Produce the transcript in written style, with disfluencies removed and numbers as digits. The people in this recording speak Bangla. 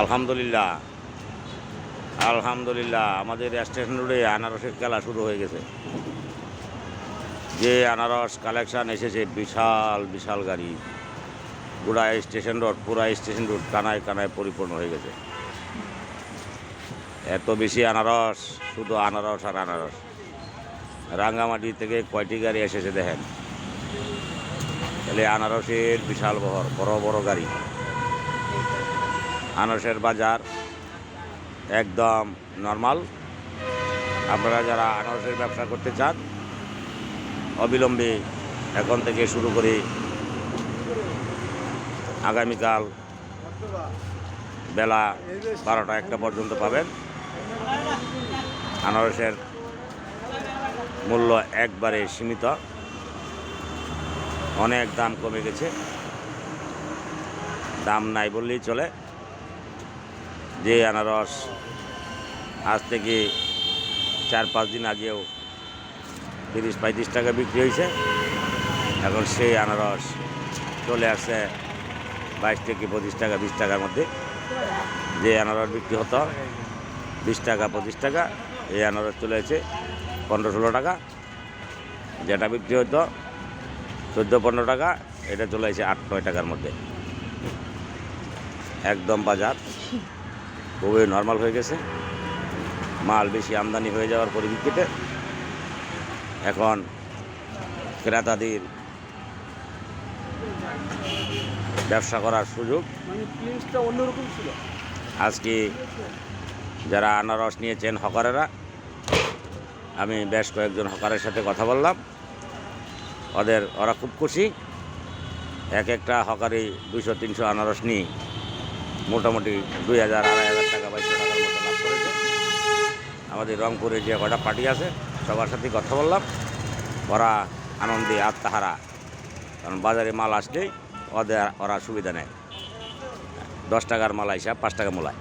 আলহামদুলিল্লাহ আলহামদুলিল্লাহ আমাদের স্টেশন রোডে আনারসের খেলা শুরু হয়ে গেছে। যে আনারস কালেকশন এসেছে, বিশাল বিশাল গাড়ি, পুরা স্টেশন রোড কানায় কানায় পরিপূর্ণ হয়ে গেছে। এত বেশি আনারস, শুধু আনারস আর আনারস। রাঙ্গামাটি থেকে কয়টি গাড়ি এসেছে দেখেন, তাহলে আনারসের বিশাল বহর, বড় বড় গাড়ি। আনারসের বাজার একদম নর্মাল। আপনারা যারা আনারসের ব্যবসা করতে চান, অবিলম্বে এখন থেকে শুরু করে আগামীকাল বেলা 12টা-1টা পর্যন্ত পাবেন। আনারসের মূল্য একবারে সীমিত, অনেক দাম কমে গেছে, দাম নাই বললেই চলে। যে আনারস আজ থেকে 4-5 দিন আগেও 30-35 টাকা বিক্রি হয়েছে, এখন সেই আনারস চলে আসছে 22 থেকে 25 টাকা, 20 টাকার মধ্যে। যে আনারস বিক্রি হতো 20 টাকা 25 টাকা, এই আনারস চলে এসেছে 15-16 টাকা। যেটা বিক্রি হতো 14-15 টাকা, এটা চলে এসেছে 8-9 টাকার মধ্যে। একদম বাজার খুবই নর্মাল হয়ে গেছে। মাল বেশি আমদানি হয়ে যাওয়ার পরিপ্রেক্ষিতে এখন ক্রেতাদের ব্যবসা করার সুযোগ। অন্যরকম ছিল। আজকে যারা আনারস নিয়েছেন হকারেরা, আমি বেশ কয়েকজন হকারের সাথে কথা বললাম, ওরা খুব খুশি। একটা হকারে 200-300 আনারস নিয়ে মোটামুটি 2000-2500 টাকা 2200 টাকার মতো লাভ করেছে। আমাদের রংপুরে যে কটা পার্টি আছে সবার সাথে কথা বললাম, ওরা আনন্দে আত্মাহারা। কারণ বাজারে মাল আসলেই ওরা সুবিধা নেয়। 10 টাকার মাল হিসাব 5 টাকা মূলায়।